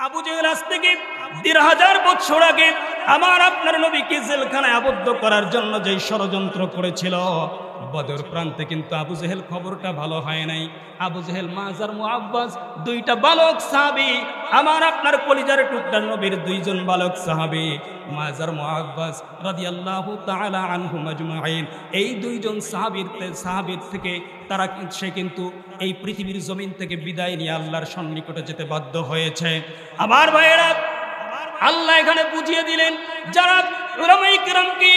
আবু জেহেল আজ থেকে ১৫০০ বছর আগে আমার আপনার নবীকে জেলখানায় আবদ্ধ করার জন্য যে ষড়যন্ত্র করেছিল, বদর প্রান্তে কিন্তু আবু জেহেল খবরটা ভালো হয় নাই। আবু জেহেল, মাজার, মুআব্বাস, দুইটা বালক সাহাবী, আমার আপনার কলিজার টুকরা নবীর দুইজন বালক সাহাবী মাজার, মুআব্বাস রাদিয়াল্লাহু তাআলা আনহুম আজমাইন, এই দুইজন সাহাবীর থেকে সে কিন্তু এই পৃথিবীর জমিন থেকে বিদায় নিয়ে আল্লাহর সন্নিকটে যেতে বাধ্য হয়েছে। আমার ভাইয়েরা, আল্লাহ এখানে বুঝিয়ে দিলেন, যারা উলামায়ে কিরামকে,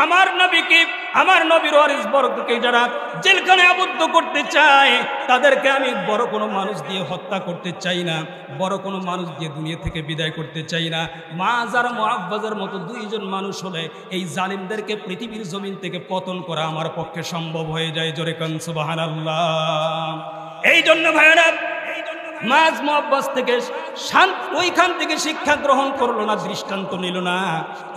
আমার নবীকে, আমার নবীর ওয়ারিস বর্গকে যারা জেলখানায় আবদ্ধ করতে চায়, তাদেরকে আমি বড় কোনো মানুষ দিয়ে হত্যা করতে চাই না, বড় কোনো মানুষ দিয়ে দুনিয়া থেকে বিদায় করতে চাই না। মাজার, মুআব্বাসের মতো দুইজন মানুষ হলে এই জালিমদেরকে পৃথিবীর জমিন থেকে পতন করা আমার পক্ষে সম্ভব হয়ে যায়। জোরে কান সুবহানাল্লাহ। এই জন্য ভাইয়েরা, মাজ, মুআব্বাস থেকে ওইখান থেকে শিক্ষা গ্রহণ করলো না, দৃষ্টান্ত নিল না।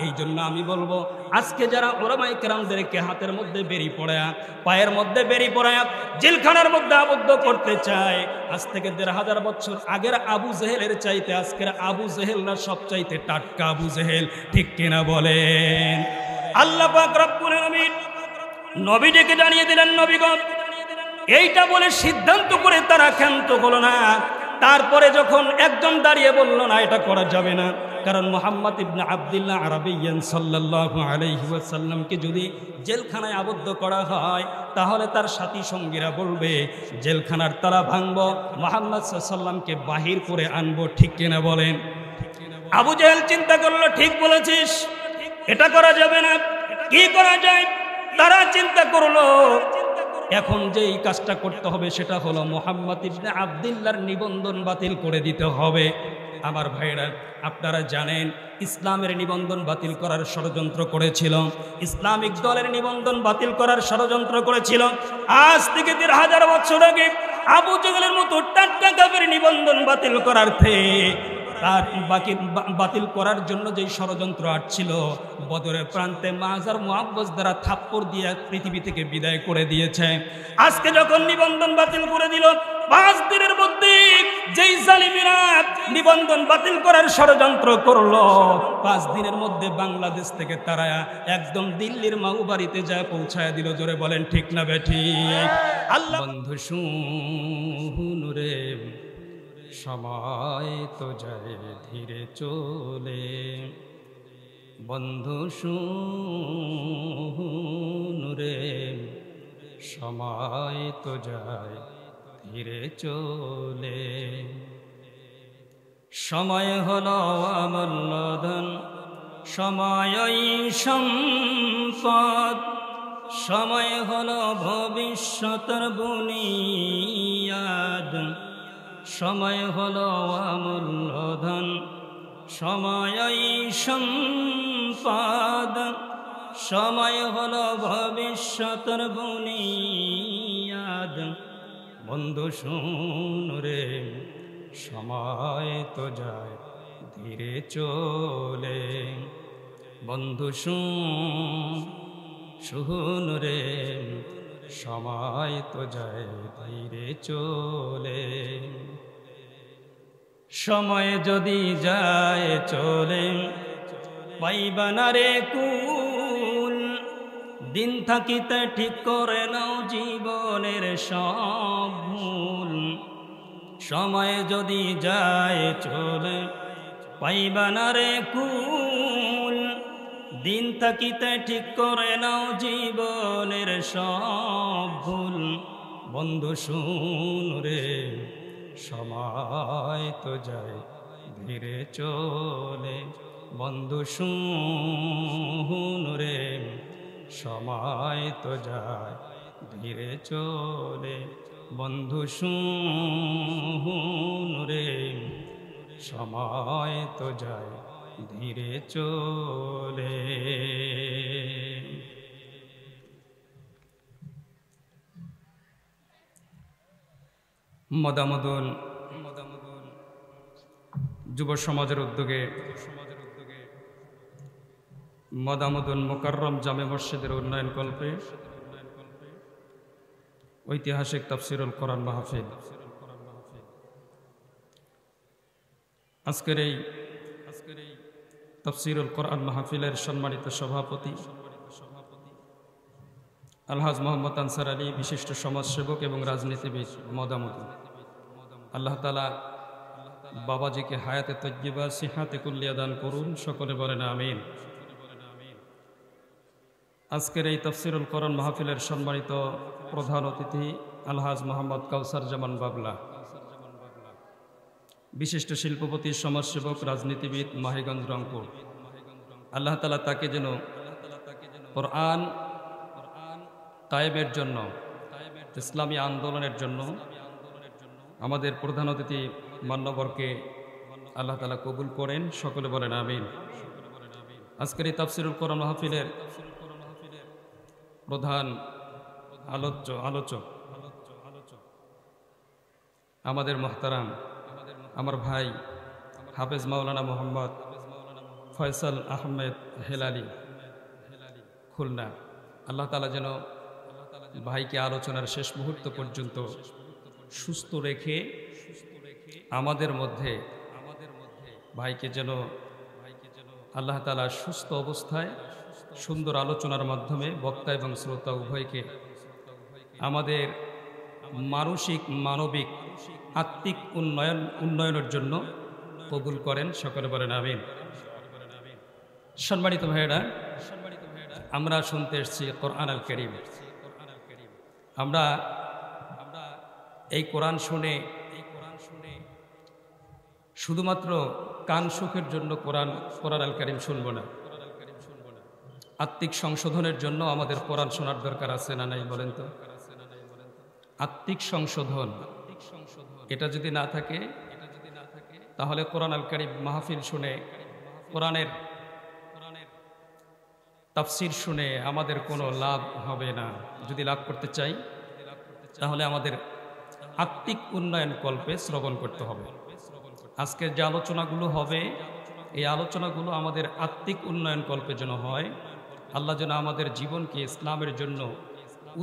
এই জন্য আমি বলবো, আজকে যারা উলামায়ে কেরামদেরকে হাতের মধ্যে বেরি পড়ায়া, পায়ের মধ্যে বেরি পড়ায়া জেলখানার মধ্যে আবদ্ধ করতে চায়, আজ থেকে ১৫০০ বছর আগের আবু জেহেলের চাইতে আজকের আবু জেহেলরা সব চাইতে টাটকা আবু জেহেল, ঠিক কিনা বলেন? আল্লাহ পাক রব্বুল আলামিন নবীকে জানিয়ে দিলেন, নবীগণ এইটা বলে সিদ্ধান্ত করে তারা ক্ষান্ত হলো না। তারপরে যখন একজন দাঁড়িয়ে বলল না, এটা করা যাবে না, কারণ মুহাম্মদ ইবনে আব্দুল্লাহ আরাবিয়ান সাল্লাল্লাহু আলাইহি ওয়াসাল্লামকে যদি জেলখানায় আবদ্ধ করা হয়, তাহলে তার সাথী সঙ্গীরা বলবে জেলখানার তালা ভাঙবো, মুহাম্মদ সাল্লাল্লাহু আলাইহি ওয়াসাল্লামকে বাহির করে আনবো, ঠিক কিনা বলেন? আবু জেহেল চিন্তা করলো, ঠিক বলেছিস, এটা করা যাবে না, কি করা যায়? তারা চিন্তা করলো, এখন যেই কাজটা করতে হবে সেটা হলো মুহাম্মদ ইবনে আব্দুল্লাহর নিবন্ধন বাতিল করে দিতে হবে। আমার ভাইরা, আপনারা জানেন ইসলামের নিবন্ধন বাতিল করার ষড়যন্ত্র করেছিল, ইসলামিক দলের নিবন্ধন বাতিল করার ষড়যন্ত্র করেছিল। আজ থেকে ১৫০০ বছর আগে আবু জেহেলের মতো টাটকা কাফের নিবন্ধন বাতিল করার তার বাতিল করার জন্য যে ষড়যন্ত্র আসছিল, বদরের প্রান্তে মাজার, মুআব্বাস দ্বারা থাপ্পড় দিয়ে পৃথিবী থেকে বিদায় করে দিয়েছে। আজকে যখন নিবন্ধন বাতিল করে দিল, ৫ দিনের মধ্যে যেই জালিমেরা নিবন্ধন বাতিল করার ষড়যন্ত্র করলো, ৫ দিনের মধ্যে বাংলাদেশ থেকে তারা একদম দিল্লির মাউবাড়িতে যায় পৌঁছায় দিল। জোরে বলেন ঠিক না বেঠিক? আল্লাহ বন্ধু শুন রে, সময় তো যায় ধীরে চলে, বন্ধু শুন রে, সময় তো যায় ধীরে চলে। সময় হলো অমূল্য ধন, সময়ই সম্পদ, সময় হলো ভবিষ্যতের বুনিয়াদ, সময় হলো অমূল্য ধন, সময়ই সম্পদ, সময় হলো ভবিষ্যতের বুনিয়াদ। বন্ধু শুন রে, সময় তো যায় ধীরে চলে, বন্ধু শুন রে, সময় তো যায় ধীরে চলে। সময় যদি যায় চলে, পাইবা না রে কুল, দিন থাকিতে ঠিক করে নাও জীবনের সব ভুল। সময় যদি যায় চলে, পাইবা না রে কুল, দিন থাকিতে ঠিক করে নাও জীবনের সব ভুল। বন্ধু শুন রে, সময় তো যায় ধীরে চলে, বন্ধু শুন রে, সময় তো যায় ধীরে চলে, বন্ধু শুন রে, সময় তো যায় ধীরে চলে। মদামদুল যুব সমাজের উদ্যোগে মদামদুল মুকাররম জামে মসজিদের উন্নয়ন কল্পে ঐতিহাসিক তাফসিরুল কোরআন মাহফিল আজকের এই তাফসীরুল কোরআন মাহফিলের সম্মানিত সভাপতি আলহাজ মোহাম্মদ আনসার আলী, বিশিষ্ট সমাজসেবক এবং রাজনীতিবিদ মদামতি। আল্লাহ তাআলা বাবাজিকে হায়াতে তজ্জিবা সিহাতে কুল্লিয়া দান করুন, সকলে বলেন আমিন। আজকের এই তাফসীরুল কোরআন মাহফিলের সম্মানিত প্রধান অতিথি আলহাজ মোহাম্মদ কাউসার জামান বাবলা, বিশিষ্ট শিল্পপতি, সমাজসেবক, রাজনীতিবিদ, মাহিগঞ্জ, রংপুর। আল্লাহ তাআলা তাকে যেন কোরআন কায়েমের জন্য, ইসলামী আন্দোলনের জন্য আমাদের প্রধান অতিথি মান্যবরকে আল্লাহ তাআলা কবুল করেন, সকলে বলেন আমিন। আজকের এই তাফসীরুল কোরআন মাহফিলের প্রধান আলোচক আমাদের মুহতারাম আমার ভাই হাফেজ মাওলানা মোহাম্মদ ফয়সাল আহমেদ হেলালি, খুলনা। আল্লাহ তাআলা যেন ভাইকে আলোচনার শেষ মুহূর্ত পর্যন্ত সুস্থ রেখে আমাদের মধ্যে ভাইকে যেন আল্লাহ তাআলা সুস্থ অবস্থায় সুন্দর আলোচনার মাধ্যমে বক্তা এবং শ্রোতা উভয়কে আমাদের মানসিক, মানবিক, আত্মিক উন্নয়নের জন্য কবুল করেন, সকলে বলেন আমিন। সম্মানিত ভাইয়েরা, আমরা শুনতে এসেছি কোরআন আল কারীম। আমরা এই কোরআন শুনে শুধুমাত্র কান সুখের জন্য কোরআন আল কারীম শুনব না, আত্মিক সংশোধনের জন্য আমাদের কোরআন শোনার দরকার আছে না নাই বলেন তো? আত্মিক সংশোধন এটা যদি না থাকে তাহলে কোরআন আল কারীম মাহফিল শুনে, কোরআনের তাফসীর শুনে আমাদের কোনো লাভ হবে না। যদি লাভ করতে চাই তাহলে আমাদের আত্মিক উন্নয়ন কল্পে শ্রবণ করতে হবে। আজকের যে আলোচনাগুলো হবে, এই আলোচনাগুলো আমাদের আত্মিক উন্নয়ন কল্পে যেন হয়। আল্লাহ যেন আমাদের জীবনকে ইসলামের জন্য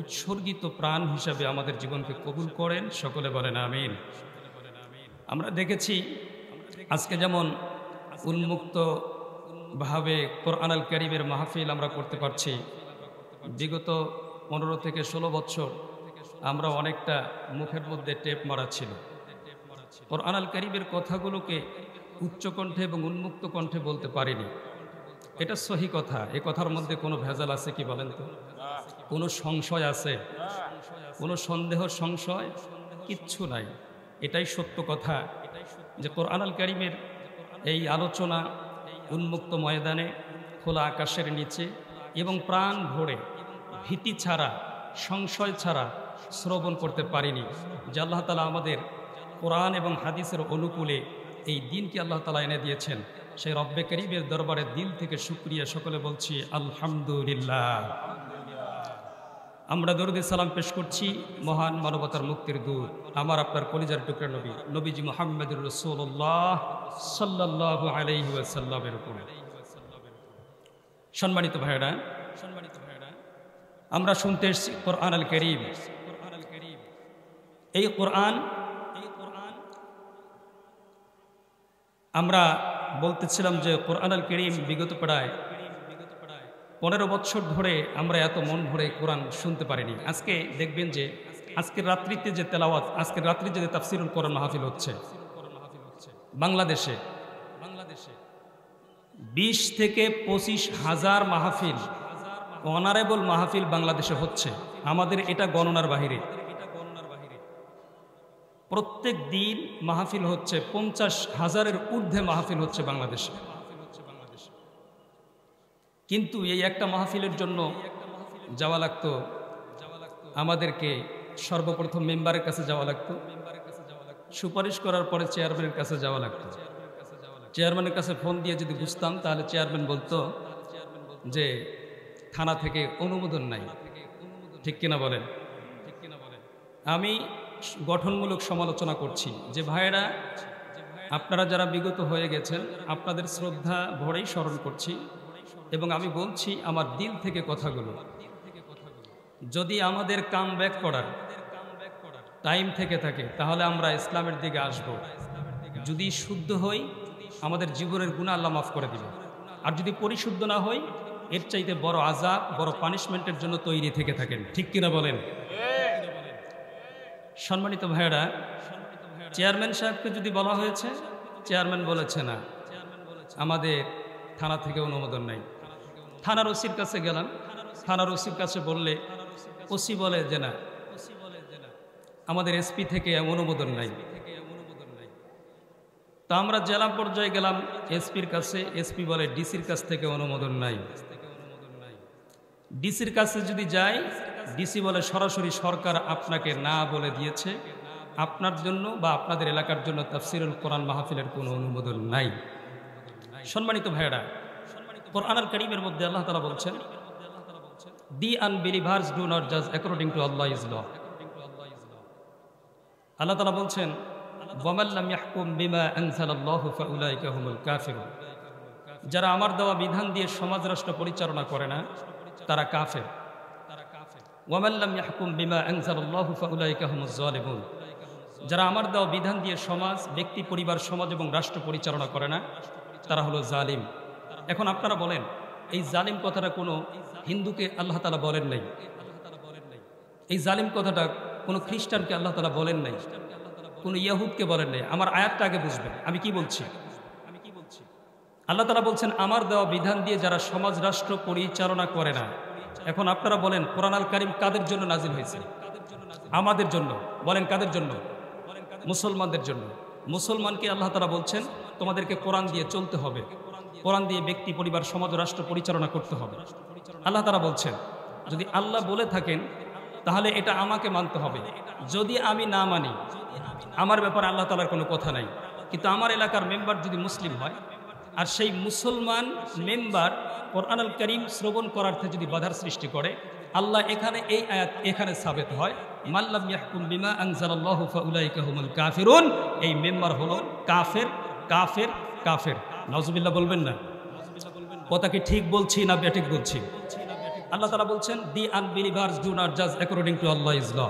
উৎসর্গিত প্রাণ হিসাবে আমাদের জীবনকে কবুল করেন, সকলে বলেন আমিন। আমরা দেখেছি আজকে যেমন উন্মুক্তভাবে কোরআন আল কারীমের মাহফিল আমরা করতে পারছি, বিগত 15 থেকে 16 বছর আমরা অনেকটা মুখের মধ্যে টেপ মারা ছিল। কোরআন আল কারীমের কথাগুলোকে উচ্চকণ্ঠে এবং উন্মুক্ত কণ্ঠে বলতে পারিনি। এটা সহি কথা। এ কথার মধ্যে কোনো ভেজাল আছে কি বলেন তো? কোনো সংশয় আছে? কোনো সন্দেহ, সংশয় কিচ্ছু নাই। এটাই সত্য কথা যে কোরআন আল কারীমের এই আলোচনা উন্মুক্ত ময়দানে, খোলা আকাশের নিচে এবং প্রাণ ভরে, ভীতি ছাড়া, সংশয় ছাড়া শ্রবণ করতে পারিনি। যে আল্লাহ তাআলা আমাদের কোরআন এবং হাদিসের অনুকূলে এই দিনকে আল্লাহ তাআলা এনে দিয়েছেন, সেই রব্বে কারীমের দরবারে দিল থেকে শুকরিয়া, সকলে বলছি আলহামদুলিল্লাহ। আমরা দরুদ সালাম পেশ করছি মহান মানবতার মুক্তির দূত, আমার আপনার কলিজার টুকরা নবী, নবীজি মুহাম্মদুর রাসূলুল্লাহ সাল্লাল্লাহু আলাইহি ওয়াসাল্লামের উপরে। সম্মানিত ভাইরা, আমরা শুনতে এসেছি কোরআন আল কারীম। এই কোরআন আমরা বলতেছিলাম যে কোরআন আল কারীম বিগত প্রায় 15 বছর ধরে আমরা এত মন ভরে কোরআন শুনতে পারিনি। আজকে দেখবেন যে আজকের রাত্রিতে যে তেলাওয়াত, আজকের রাত্রি যে তাফসীরুল কোরআন মাহফিল হচ্ছে বাংলাদেশে 20 থেকে 25 হাজার মাহফিল, অনারেবল মাহফিল বাংলাদেশে হচ্ছে। আমাদের এটা গণনার বাহিরে। প্রত্যেক দিন মাহফিল হচ্ছে, 50,000-এর ঊর্ধ্বে মাহফিল হচ্ছে বাংলাদেশে। কিন্তু এই একটা মাহফিলের জন্য যাওয়া লাগতো আমাদেরকে, সর্বপ্রথম মেম্বারের কাছে যাওয়া লাগতো, সুপারিশ করার পরে চেয়ারম্যানের কাছে যাওয়া লাগতো। চেয়ারম্যানের কাছে ফোন দিয়ে যদি বুঝতাম তাহলে চেয়ারম্যান বলতো যে থানা থেকে অনুমোদন নাই। ঠিক কিনা বলেন? আমি গঠনমূলক সমালোচনা করছি যে ভাইয়েরা, আপনারা যারা বিগত হয়ে গেছেন আপনাদের শ্রদ্ধা ভরেই স্মরণ করছি এবং আমি বলছি আমার দিল থেকে কথাগুলো। যদি আমাদের কাম ব্যাক করার টাইম থেকে থাকে তাহলে আমরা ইসলামের দিকে আসব। যদি শুদ্ধ হই আমাদের জীবনের গুনাহ আল্লাহ মাফ করে দিবে। আর যদি পরিশুদ্ধ না হই, এর চাইতে বড় আযাব, বড় পানিশমেন্টের জন্য তৈরি থেকে থাকেন। ঠিক কিনা বলেন? সম্মানিত ভাইয়েরা, চেয়ারম্যান সাহেবকে যদি বলা হয়েছে, চেয়ারম্যান বলেছে না, আমাদের থানা থেকে অনুমোদন নাই। থানার ওসির কাছে গেলাম, থানার ওসির কাছে বললে ওসি বলে যে না, আমাদের এসপি থেকে অনুমোদন নাই। তো আমরা জেলা পর্যায়ে গেলাম এসপির কাছে, এসপি বলে ডিসির কাছ থেকে অনুমোদন নাই। ডিসির কাছে যদি যাই, ডিসি বলে সরাসরি সরকার আপনাকে না বলে দিয়েছে, আপনার জন্য বা আপনাদের এলাকার জন্য তাফসিরুল কোরআন মাহফিলের কোনো অনুমোদন নাই। সম্মানিত ভাইয়েরা, কোরআনুল কারীমের মধ্যে আল্লাহ তাআলা বলছেন, দি আনবিলিভার্স ডু নট জাজ according to Allah is law. আল্লাহ তাআলা বলছেন, ওয়ামান লাম ইয়াহকুম বিমা আনজালাল্লাহু ফাউলাইকা হুমুল কাফিরুন। যারা আমার দেওয়া বিধান দিয়ে সমাজ রাষ্ট্র পরিচালনা করে না, তারা কাফের। ওয়ামান লাম ইয়াহকুম বিমা আনজালাল্লাহু ফাউলাইকা হুমুজ জালিমুন। যারা আমার দেওয়া বিধান দিয়ে সমাজ, ব্যক্তি, পরিবার, সমাজ এবং রাষ্ট্র পরিচালনা করে না, তারা হলো জালিম। এখন আপনারা বলেন, এই জালিম কথাটা কোনো হিন্দুকে আল্লাহ তাআলা বলেন নাই, এই জালিম কথাটা কোনো খ্রিস্টানকে আল্লাহ তাআলা বলেন নাই, কোনো ইয়াহুদকে বলেন নাই। আমার আয়াতটা আগে বুঝবেন আমি কি বলছি। আল্লাহ তাআলা বলছেন, আমার দেওয়া বিধান দিয়ে যারা সমাজ রাষ্ট্র পরিচালনা করে না। এখন আপনারা বলেন, কোরআনুল কারীম কাদের জন্য নাজিল হয়েছে? আমাদের জন্য। বলেন কাদের জন্য? মুসলমানদের জন্য। মুসলমানকে আল্লাহ তাআলা বলছেন, তোমাদেরকে কোরআন দিয়ে চলতে হবে, কোরআন দিয়ে ব্যক্তি, পরিবার, সমাজ, রাষ্ট্র পরিচালনা করতে হবে। আল্লাহ তাআলা বলছেন, যদি আল্লাহ বলে থাকেন তাহলে এটা আমাকে মানতে হবে। যদি আমি না মানি, আমার ব্যাপারে আল্লাহ তাআলার কোনো কথা নাই। কিন্তু আমার এলাকার মেম্বার যদি মুসলিম হয়, আর সেই মুসলমান মেম্বার কোরআনুল কারীম শ্রবণ করার্থে যদি বাধার সৃষ্টি করে, আল্লাহ এখানে এই আয়াত এখানে সাবিত হয়, মাল্লাম ইয়াহকুম বিমা আনজালাল্লাহু ফাউলাইকা হুমুল কাফিরুন। এই মেম্বার হলো কাফের, কাফের, কাফের। নাউজুবিল্লাহ বলবেন না? কথা কি ঠিক বলছি না ব্যাঠিক বলছি? আল্লাহ তাআলা বলছেন, দি আনবিলিভার্স ডু নট জাজ according to Allah is law.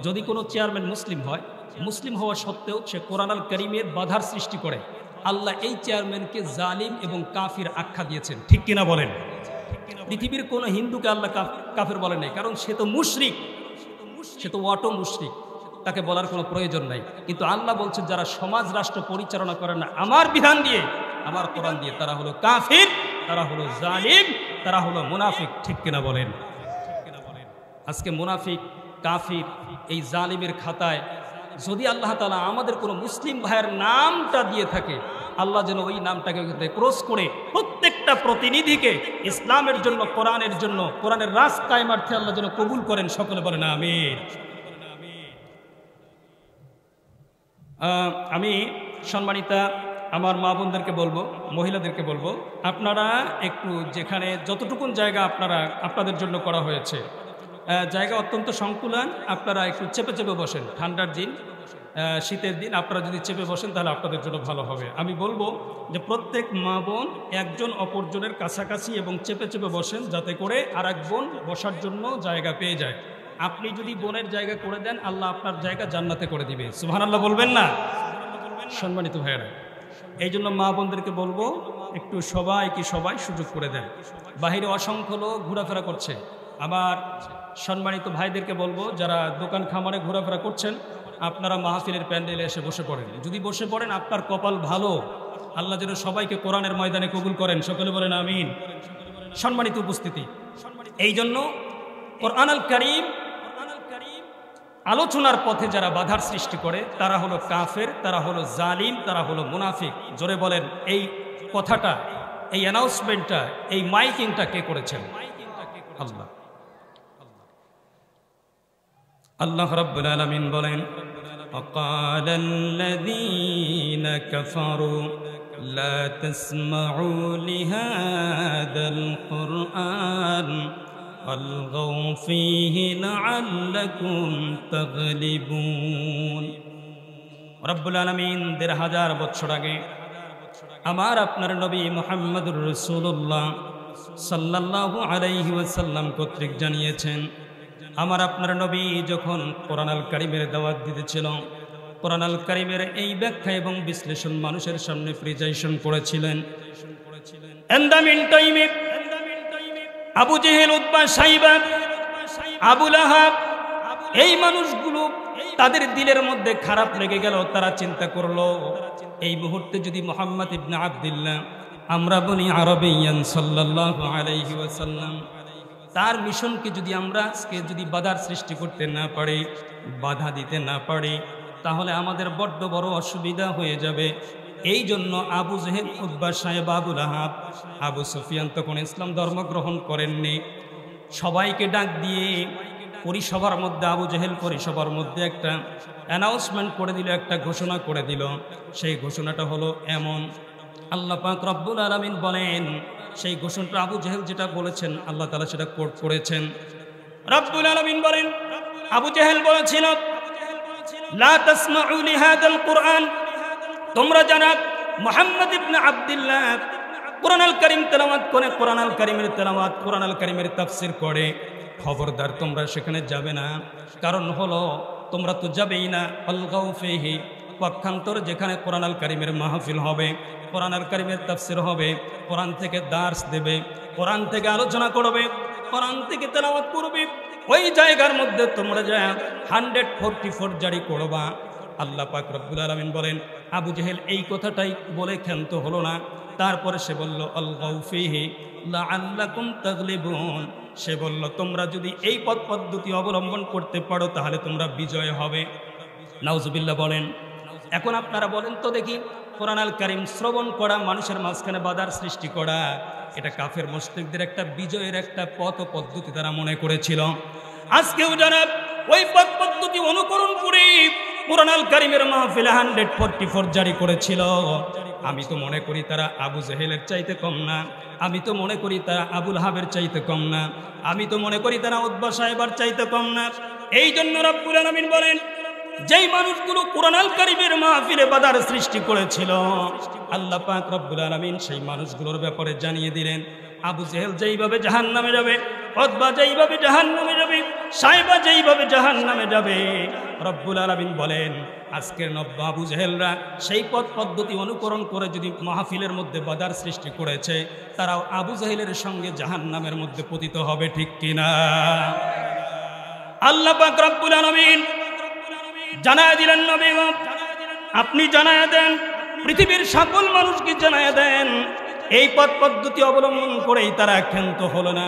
যদি কোনো চেয়ারম্যান মুসলিম হয়, মুসলিম হওয়া সত্ত্বেও সে কোরআনুল কারীমের বাধার সৃষ্টি করে, আল্লাহ এই চেয়ারম্যানকে জালিম এবং কাফির আখ্যা দিয়েছেন। ঠিক কিনা বলেন? পৃথিবীর কোনো হিন্দুকে আল্লাহ কাফের বলেন নাই, কারণ সে তো মুশরিক, সে তো অটো মুশরিক, তাকে বলার কোনো প্রয়োজন নাই। কিন্তু আল্লাহ বলছেন, যারা সমাজ রাষ্ট্র পরিচালনা করে না আমার বিধান দিয়ে, আমার কোরআন দিয়ে, তারা হলো কাফির, তারা হলো জালিম, তারা হলো মুনাফিক। ঠিক কিনা বলেন? আজকে মুনাফিক, কাফির, এই জালিমের খাতায় যদি আল্লাহ তাআলা আমাদের কোনো মুসলিম ভাইয়ের নামটা দিয়ে থাকে, আল্লাহ যেন ওই নামটাকে ক্রস করে প্রত্যেকটা প্রতিনিধিকে ইসলামের জন্য, কোরআনের জন্য, কোরআনের রাজ কায়েমার্থে আল্লাহ যেন কবুল করেন। সকলে বলেন আমিন। আমি সম্মানিতা আমার মা বোনদেরকে বলবো, মহিলাদেরকে বলবো, আপনারা একটু যেখানে যতটুকুন জায়গা আপনাদের জন্য করা হয়েছে, জায়গা অত্যন্ত সংকুলান, আপনারা একটু চেপে চেপে বসেন। ঠান্ডার দিন, শীতের দিন আপনারা যদি চেপে বসেন তাহলে আপনাদের জন্য ভালো হবে। আমি বলবো যে প্রত্যেক মা বোন একজন অপরজনের কাছাকাছি এবং চেপে চেপে বসেন, যাতে করে আর এক বোন বসার জন্য জায়গা পেয়ে যায়। আপনি যদি বোনের জায়গা করে দেন, আল্লাহ আপনার জায়গা জান্নাতে করে দিবে। সুবহানাল্লাহ বলবেন না? সম্মানিত ভাইয়েরা, এই জন্য মা বোনদেরকে বলবো একটু সবাই সুযোগ করে দেন। বাহিরে অসংখ্য লোক ঘোরাফেরা করছে। আমার সম্মানিত ভাইদেরকে বলবো, যারা দোকান খামারে ঘোরাফেরা করছেন, আপনারা মাহফিলের প্যান্ডেলে এসে বসে পড়েন। যদি বসে পড়েন, আপনার কপাল ভালো, আল্লাহ যেন সবাইকে কোরআনের ময়দানে কবুল করেন। সকলে বলেন আমিন। সম্মানিত উপস্থিতি, এই জন্য কোরআনুল কারীম আলোচনার পথে যারা বাধার সৃষ্টি করে, তারা হলো কাফের, তারা হলো জালিম, তারা হলো মুনাফিক। জোরে বলেন, এই কথাটা, এই অ্যানাউন্সমেন্টটা, এই মাইকিংটা কে করেছেন? আল্লাহ। আল্লাহ রাব্বুল আলামিন বলেন, وقال الذين كفروا لا تسمعوا لهذا القرآن والغوا فيه لعلكم تغلبون। রব্বুল আলামিন ১৫০০ বছর আগে আমার আপনার নবী মুহাম্মদুর রাসূলুল্লাহ সাল্লাল্লাহু আলাইহি ওয়াসাল্লাম কর্তৃক জানিয়েছেন, আমার আপনার নবী যখন কোরআনুল কারীমের দাওয়াত দিতেছিল, কোরআন আল কারীমের এই ব্যাখ্যা এবং বিশ্লেষণ মানুষের সামনে প্রেজেন্টেশন করেছিলেন। এন্ড দ্য মিন টাইমে আবু জেহেল, উতবা, সাইবা, আবু লাহাব, এই মানুষগুলো তাদের দিলের মধ্যে খারাপ লেগে গেল। তারা চিন্তা করলো, এই মুহূর্তে যদি মুহাম্মদ ইবনে আব্দুল্লাহ, আমরা বলি আরবিয়ান সাল্লাল্লাহু আলাইহি ওয়াসাল্লাম, তার মিশনকে যদি আমরা আজকে যদি বাধার সৃষ্টি করতে না পারি, বাধা দিতে না পারি, তাহলে আমাদের বড্ড বড় অসুবিধা হয়ে যাবে। এই জন্য আবু জেহেল, উতবা, সাইবা, আবু লাহাব, আবু সুফিয়ান তখন ইসলাম ধর্ম গ্রহণ করেননি। সবাইকে ডাক দিয়ে পরিসভার মধ্যে, আবু জেহেল পরিসভার মধ্যে একটা অ্যানাউন্সমেন্ট করে দিল, একটা ঘোষণা করে দিল। সেই ঘোষণাটা হলো এমন, আল্লাহ পাক রব্বুল আলামিন বলেন, সেই ঘোষণাটা আবু জেহেল যেটা বলেছেন আল্লাহ তাআলা সেটা কোট করেছেন। রব্বুল আলামিন বলেন, আবু জেহেল বলেছিল, লা তাসমাউ লিহাদাল কুরআন, তোমরা যারা মুহাম্মদ ইবনে আব্দুল্লাহ কোরআন আল কারীম তেলাওয়াত করে, কোরআন আল কারীমের তেলাওয়াত, কোরআন আল কারীমের তাফসীর করে, খবরদার তোমরা সেখানে যাবে না। কারণ হলো তোমরা তো যাবেই না। আলগাউ ফিহি, পক্ষান্তর যেখানে কোরআন আল কারীমের মাহফিল হবে, কোরআন আল কারীমের তাফসীর হবে, কোরআন থেকে দার্স দেবে, কোরআন থেকে আলোচনা করবে, কোরআন থেকে তেলাওয়াত করবে, ওই জায়গার মধ্যে তোমরা যা 144 জারি করবা। আল্লাহ পাক রব্বুল আলামিন বলেন, আবু জেহেল এই কথাটাই বলে ক্ষান্ত হলো না। তারপরে সে বলল, আলগাউ ফিহি লাআল্লাকুম তাগলিবুন, সে বলল তোমরা যদি এই পথ পদ্ধতি অবলম্বন করতে পারো তাহলে তোমরা বিজয় হবে। নাউজুবিল্লাহ বলেন। এখন আপনারা বলেন তো দেখি, কোরআন আল কারীম শ্রবণ করা, মানুষের মাঝখানে বাধার সৃষ্টি করা, এটা কাফের মুশরিকদের একটা বিজয়ের একটা পথ পদ্ধতি তারা মনে করেছিল। আজকেও যারা ওই পথ পদ্ধতি অনুকরণ করে কোরআন আল কারীমের মাহফিলে 144 জারি করেছিল, আমি তো মনে করি তারা আবু জেহেলের চাইতে কম না, আমি তো মনে করি তারা আবুল হাবের চাইতে কম না, আমি তো মনে করি তারা উতবা সাহেবার চাইতে কম না। এই জন্য রব্বুল আলামিন বলেন, যেই মানুষগুলো কোরআন আল কারীমের মাহফিলে বাধার সৃষ্টি করেছিল, আল্লাহ পাক রব্বুল আলামিন সেই মানুষগুলোর ব্যাপারে জানিয়ে দিলেন, আবু জেহেল যেইভাবে জাহান্নামে যাবে, উতবা যেইভাবে জাহান্নামে যাবে, সাইবা যেইভাবে জাহান্নামে যাবে। রব্বুল আলামিন বলেন, আজকের নব্য আবু জেহেলরা সেই পথ পদ্ধতি অনুকরণ করে যদি মাহফিলের মধ্যে বাধার সৃষ্টি করেছে, তারাও আবু জেহেলের সঙ্গে জাহান্নামের মধ্যে পতিত হবে, ঠিক কিনা? আল্লাহ পাক রব্বুল আলামিন জানায় দিলেন, নবী গো আপনি জানায় দেন, পৃথিবীর সকল মানুষকে জানায় দেন, এই পথ পদ্ধতি অবলম্বন করেই তারা ক্ষান্ত হলো না,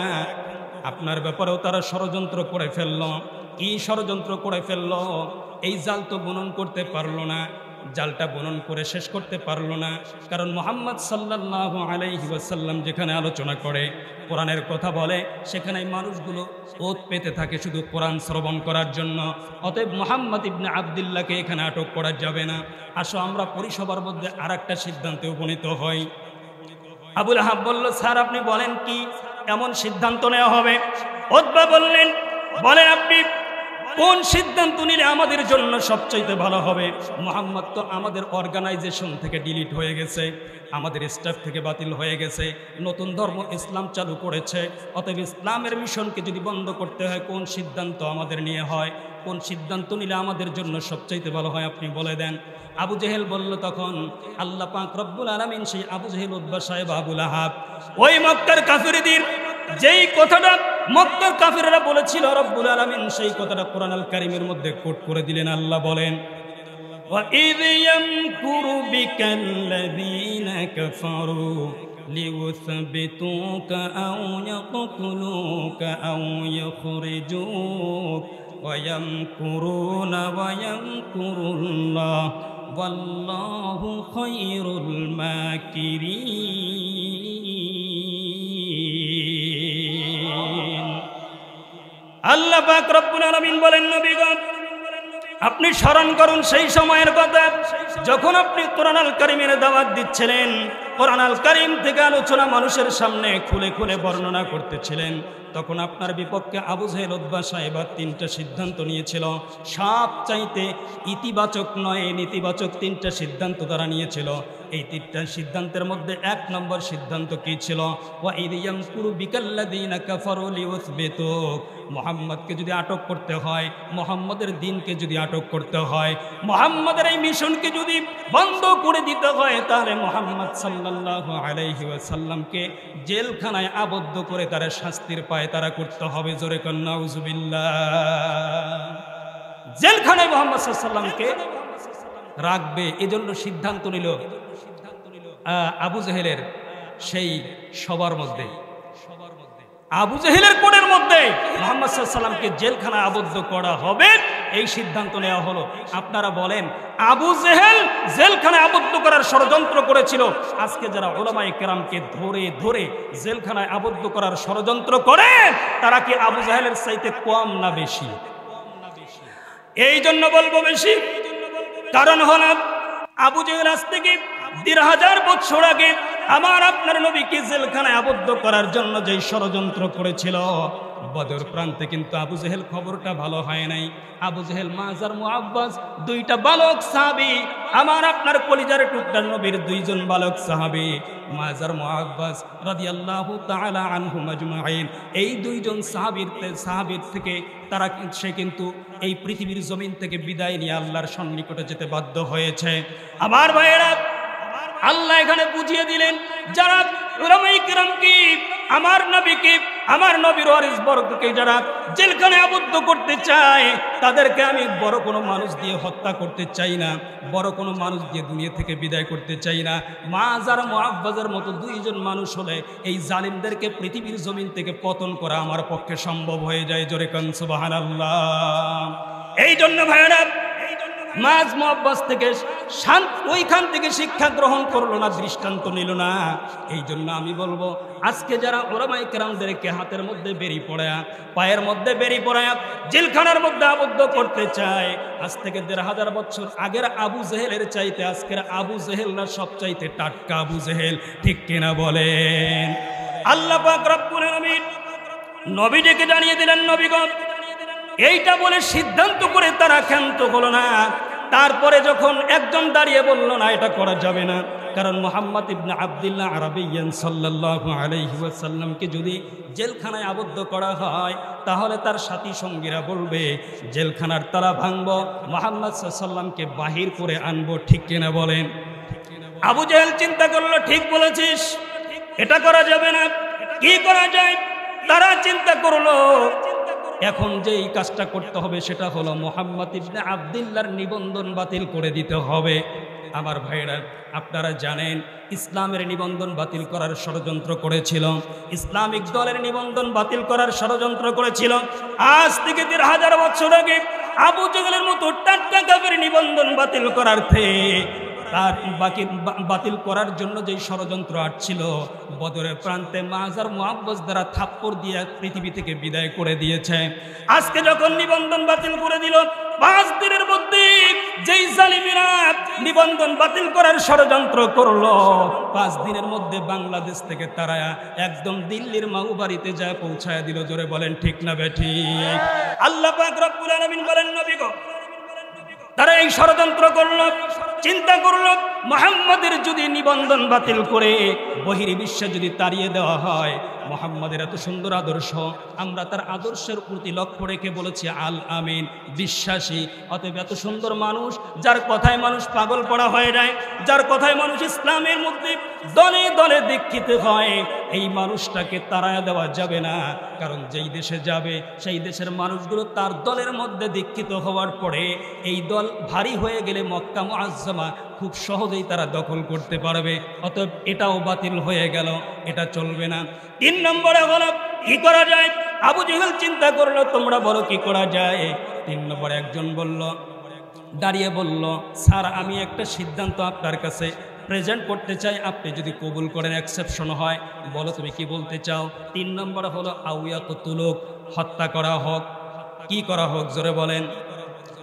আপনার ব্যাপারেও তারা ষড়যন্ত্র করে ফেললো। কি ষড়যন্ত্র করে ফেললো? এই জাল তো বুনন করতে পারলো না, জালটা বুনন করে শেষ করতে পারলো না। কারণ মুহাম্মদ সাল্লাল্লাহু আলাইহি ওয়াসাল্লাম যেখানে আলোচনা করে, কোরআনের কথা বলে, সেখানে মানুষগুলো ওত পেতে থাকে শুধু কোরআন শ্রবণ করার জন্য। অতএব মুহাম্মদ ইবনে আব্দুল্লাহকে এখানে আটক করা যাবে না। আসো আমরা পরিসভার মধ্যে আরেকটা সিদ্ধান্তে উপনীত হই। আবুল আহাব বলল, স্যার আপনি বলেন কি এমন সিদ্ধান্ত নেওয়া হবে? উতবা বললেন, বলেন আপনি কোন সিদ্ধান্ত নিলে আমাদের জন্য সবচাইতে ভালো হবে? মুহাম্মদ তো আমাদের অর্গানাইজেশন থেকে ডিলিট হয়ে গেছে, আমাদের স্টাফ থেকে বাতিল হয়ে গেছে, নতুন ধর্ম ইসলাম চালু করেছে। অতএব ইসলামের মিশনকে যদি বন্ধ করতে হয়, কোন সিদ্ধান্ত আমাদের নিয়ে হয়, কোন সিদ্ধান্ত নিলে আমাদের জন্য সবচাইতে ভালো হয় আপনি বলে দেন। আবু জেহেল বলল, তখন আল্লাহ পাক রব্বুল আলামিন সেই আবু জেহেল, উতবা, সাইবা, আবু লাহাব, ওই মক্কার কাফিরদের যেই কথাটা মক্কার কাফিররা বলেছিল, রব্বুল আলামিন সেই কথাটা কোরআন আল কারীমের মধ্যে কোট করে দিলেন। আল্লাহ বলেন, وَإِذْ يَمْكُرُ بِكَ الَّذِينَ كَفَرُوا لِيُثْبِتُوكَ أَوْ يَقْتُلُوكَ أَوْ يُخْرِجُوكَ وَيَمْكُرُونَ وَيَمْكُرُ اللَّهُ وَاللَّهُ خَيْرُ الْمَاكِرِينَ। আল্লাহ পাক রব্বুল আলামিন বলেন, নবী গো আপনি স্মরণ করুন সেই সময়ের কথা, যখন আপনি কোরআন আল কারীমের দাওয়াত দিচ্ছিলেন, কোরআন আল কারীম থেকে আলোচনা মানুষের সামনে খুলে খুলে বর্ণনা করতেছিলেন। তখন আপনার বিপক্ষে আবু জেহেল উতবা সাহেবা 3টা সিদ্ধান্ত নিয়েছিল। সবচাইতে ইতিবাচক নয় নেতিবাচক 3টা সিদ্ধান্ত তারা নিয়েছিল। এই 3টা সিদ্ধান্তের মধ্যে 1 নম্বর সিদ্ধান্ত কি ছিল? ওয়া ইদিয়াম কুরু বিকাল্লাযিনা কাফারু লিউসবিতুক, মুহাম্মদকে যদি আটক করতে হয়, মুহাম্মদের দ্বীনকে যদি আটক করতে হয়, মুহাম্মদের এই মিশনকে যদি বন্ধ করে দিতে হয়, তাহলে মুহাম্মদ সাল্লাল্লাহু আলাইহি ওয়াসাল্লামকে জেলখানায় আবদ্ধ করে তার শাস্তির পায় তারা করতে হবে। জোরে কোন নাউজুবিল্লাহ। জেলখানায় মুহাম্মদ সাল্লাল্লাহু আলাইহি ওয়াসাল্লামকে রাখবে, এজন্য সিদ্ধান্ত নিল আবু জেহেলের সেই সবার মধ্যে, আবু জেহেলের কোণের মধ্যে মুহাম্মদ সাল্লাল্লাহু আলাইহি ওয়াসাল্লামকে জেলখানায় আবদ্ধ করা হবে, এই সিদ্ধান্ত নেওয়া হলো। আপনারা বলেন, আবু জেহেল জেলখানায় আবদ্ধ করার ষড়যন্ত্র করেছিল। আজকে যারা উলামায়ে কেরামকে ধরে ধরে জেলখানায় আবদ্ধ করার ষড়যন্ত্র করে, তারা কি আবু জেহেলের চাইতে কম না বেশি? এই জন্য বলবো বেশি। কারণ হল আবু জেহেল আজ থেকে ১৫০০ বছর আগে আমার আপনার নবীকে জেলখানায় আবদ্ধ করার জন্য যে ষড়যন্ত্র করেছিল, বদর প্রান্তে কিন্তু আবু জেহেল খবরটা ভালো হয় নাই। আবু জেহেল, মাজার, মুআব্বাস 2টা বালক সাহাবী, আমার আপনার কলিজার টুকরা নবীর 2 জন বালক সাহাবী, মাজার, মুআব্বাস রাদিয়াল্লাহু তাআলা আনহুম আজমাইন। এই 2 জন সাহাবীর থেকে তারা সে কিন্তু এই পৃথিবীর জমিন থেকে বিদায় নিয়ে আল্লাহর সন্নিকটে যেতে বাধ্য হয়েছে। আমার ভাইয়েরা, আল্লাহ এখানে বুঝিয়ে দিলেন, যারা উলামায়ে কেরামকে, আমার নবীকে, আমার নবীর ওয়ারিস বর্গকে যারা জেলখানায় আবদ্ধ করতে চায়, তাদেরকে আমি বড় কোনো মানুষ দিয়ে হত্যা করতে চাই না, বড় কোনো মানুষ দিয়ে দুনিয়া থেকে বিদায় করতে চাই না। মাজার, মুআব্বাসের মতো 2 জন মানুষ হলে এই জালিমদেরকে পৃথিবীর জমিন থেকে পতন করা আমার পক্ষে সম্ভব হয়ে যায়। জোরে কান সুবহানাল্লাহ। এই জন্য ভাইয়েরা, মাজ, মুআব্বাস থেকে ওইখান থেকে শিক্ষা গ্রহণ করলো না, দৃষ্টান্ত নিল না। এই জন্য আমি বলবো, আজকে যারা উলামায়ে কেরামদেরকে হাতের মধ্যে বেরি পড়ায়া, পায়ের মধ্যে বেরি পড়ায়া জেলখানার মধ্যে আবদ্ধ করতে চায়, আজ থেকে ১৫০০ বছর আগের আবু জেহেলের চাইতে আজকের আবু জেহেলরা সব চাইতে টাটকা আবু জেহেল। ঠিক কিনা বলেন? আল্লাহ পাক রব্বুল আলামিন নবীজিকে জানিয়ে দিলেন, নবীগণ এইটা বলে সিদ্ধান্ত করে তারা ক্ষান্ত হলো না। তারপরে যখন একজন দাঁড়িয়ে বলল, না এটা করা যাবে না, কারণ মুহাম্মদ ইবনে আব্দুল্লাহ আরাবিয়ান সাল্লাল্লাহু আলাইহি ওয়াসাল্লামকে যদি জেলখানায় আবদ্ধ করা হয়, তাহলে তার সাথী সঙ্গীরা বলবে জেলখানার তালা ভাঙব, মুহাম্মদ সাল্লাল্লাহু আলাইহি ওয়াসাল্লামকে বাহির করে আনবো। ঠিক কিনা বলেন? আবু জেহেল চিন্তা করলো, ঠিক বলেছিস, এটা করা যাবে না, কি করা যায়? তারা চিন্তা করলো, এখন যেই কাজটা করতে হবে সেটা হলো মুহাম্মদ ইবনে আব্দুল্লাহর নিবন্ধন বাতিল করে দিতে হবে। আমার ভাইরা, আপনারা জানেন ইসলামের নিবন্ধন বাতিল করার ষড়যন্ত্র করেছিল, ইসলামিক দলের নিবন্ধন বাতিল করার ষড়যন্ত্র করেছিল। আজ থেকে ১৫০০ বছর আগে আবু জেহেলের মতো টাটকা কাফের নিবন্ধন বাতিল করার তার বাতিল করার জন্য যে ষড়যন্ত্র আসছিল, বদরের প্রান্তে মাজার, মুআব্বাস দ্বারা থাপ্পড় দিয়ে পৃথিবী থেকে বিদায় করে দিয়েছে। আজকে যখন নিবন্ধন বাতিল করে দিল, 5 দিনের মধ্যে যেই জালিমেরা নিবন্ধন বাতিল করার ষড়যন্ত্র করলো, 5 দিনের মধ্যে বাংলাদেশ থেকে তারা একদম দিল্লির মাউবাড়িতে যায় পৌঁছায় দিল। জোরে বলেন ঠিক না বেঠিক? আল্লাহ পাক রব্বুল আলামিন বলেন, নবী গো, তারা এই ষড়যন্ত্র করলো, চিন্তা করলো মুহাম্মাদের যদি নিবন্ধন বাতিল করে বহির্বিশ্বে যদি তাড়িয়ে দেওয়া হয়, মুহাম্মাদের এত সুন্দর আদর্শ, আমরা তার আদর্শের প্রতি লক্ষ্য রেখে বলেছি আল আমিন, বিশ্বাসী। অতএব এত সুন্দর মানুষ, যার কথায় মানুষ পাগল পড়া হয়ে যায়, যার কথায় মানুষ ইসলামের মধ্যে দলে দলে দীক্ষিত হয়, এই মানুষটাকে তাড়ায় দেওয়া যাবে না। কারণ যেই দেশে যাবে সেই দেশের মানুষগুলো তার দলের মধ্যে দীক্ষিত হওয়ার পরে এই দল ভারী হয়ে গেলে মক্কা মুআজ্জামা খুব সহজেই তারা দখল করতে পারবে। অতএব এটাও বাতিল হয়ে গেল, এটা চলবে না। 3 নম্বরে হলো কি করা যায়? আবু জেহেল চিন্তা করলো, তোমরা বলো কি করা যায়? 3 নম্বরে একজন বলল, দাঁড়িয়ে বলল, স্যার আমি একটা সিদ্ধান্ত আপনার কাছে প্রেজেন্ট করতে চাই, আপনি যদি কবুল করেন, এক্সেপশন হয়, বলো তুমি কি বলতে চাও? 3 নম্বরে হলো আউয়াতুলুক, হত্যা করা হোক। কি করা হোক? জোরে বলেন।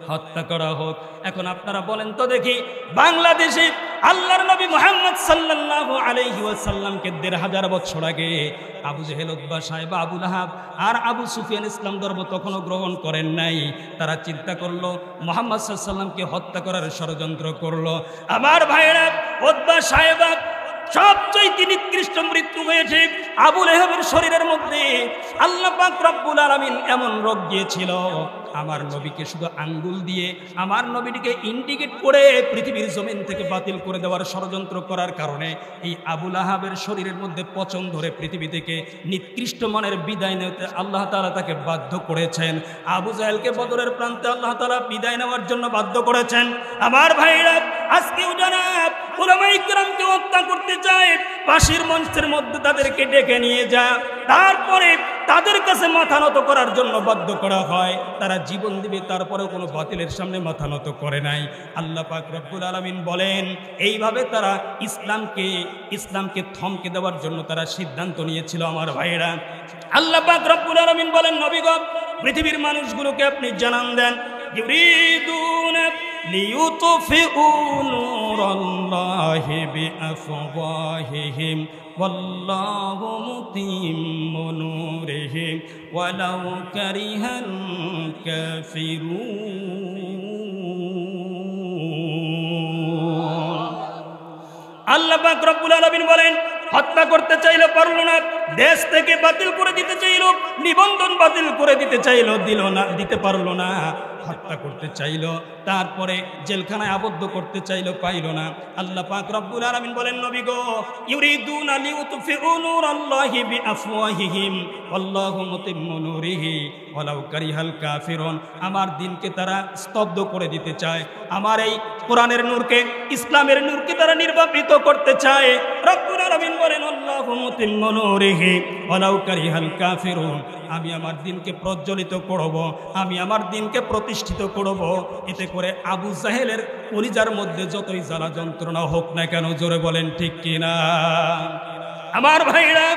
হত্যা করা হোক। এখন আপনারা বলেন তো দেখি, বাংলাদেশে আল্লাহর নবী মুহাম্মদ সাল্লাল্লাহু আলাইহি ওয়াসাল্লামকে ১৫০০ বছর আগে আবু জেহেল, উতবা, সাইবা, আবু লাহাব আর আবু সুফিয়ান ইসলাম ধর্ম তখনও গ্রহণ করেন নাই। তারা চিন্তা করলো মুহাম্মদ সাল্লাল্লাহু আলাইহি ওয়াসাল্লামকে হত্যা করার ষড়যন্ত্র করলো। আমার ভাইরা, উতবা, সাইবা সবচেয়ে নিকৃষ্ট মৃত্যু হয়েছে। আবু লাহাবের শরীরের মধ্যে আল্লাহ পাক রব্বুল আলামিন এমন রোগ দিয়েছিল, আমার নবীকে শুধু আঙ্গুল দিয়ে আমার নবীটিকে ইন্ডিকেট করে পৃথিবীর জমিন থেকে বাতিল করে দেওয়ার ষড়যন্ত্র করার কারণে এই আবু লাহাবের শরীরের মধ্যে পচন ধরে পৃথিবী থেকে নিকৃষ্ট মানের বিদায় নিতে আল্লাহ তাআলা তাকে বাধ্য করেছেন। আবু জাহেলকে বদরের প্রান্তে আল্লাহ তাআলা বিদায় নেওয়ার জন্য বাধ্য করেছেন। আমার ভাইরা, আজকেও যারা উলামায়ে কিরামকে হত্যা করতে চায়, ফাঁসির মঞ্চের মধ্যে তাদেরকে ডেকে নিয়ে যায়, তারপরে তাদের কাছে মাথা নত করার জন্য বাধ্য করা হয়। তারা জীবন দিবে, তারপরেও কোনো বাতিলের সামনে মাথা নত করে নাই। আল্লাহ পাক রব্বুল আলামিন বলেন, এইভাবে তারা ইসলামকে থমকে দেওয়ার জন্য তারা সিদ্ধান্ত নিয়েছিল। আমার ভাইয়েরা, আল্লাহ পাক রব্বুল আলামিন বলেন, নবী গো, পৃথিবীর মানুষগুলোকে আপনি জানান দেন, ইউরিদুনা লিইউতফিউ নূরাল্লাহি বিআফওয়াহিহিম والله متم نوره ولو كره الكافرون। আল্লাহ পাক রব্বুল আলামিন বলেন, হত্যা করতে চাইলো পারলো না, দেশ থেকে বাতিল করে দিতে চাইলো, নিবন্ধন বাতিল করে দিতে চাইলো, দিল না, দিতে পারলো না। হত্যা করতে চাইলো, তারপরে জেলখানায় আবদ্ধ করতে চাইলো, পাইলো না। আল্লাহ পাক রব্বুল আলামিন বলেন, নবী গো, ইউরিদুনা লিইউতফিউ নূরাল্লাহি বিআফওয়াহিহিম ওয়াল্লাহু মুতিম্মু নূরিহি ওয়ালাউ কারিহাল কাফিরুন। আমার দ্বীনকে তারা স্তব্ধ করে দিতে চায়, আমার এই কোরআনের নূরকে, ইসলামের নূরকে তারা নির্বাপিত করতে চায়। রব্বুল আলামিন বলেন, আল্লাহু মুতিম্মু নূরিহি ওয়ালাউ কারিহাল কাফিরুন। আমি আমার দ্বীনকে প্রজ্বলিত করব, আমি আমার দ্বীনকে প্রতিষ্ঠিত করব। এতে করে আবু জাহেলের কলিজার মধ্যে যতই জ্বালা যন্ত্রণা হোক না কেন, জোরে বলেন ঠিক কিনা? আমার ভাইরা,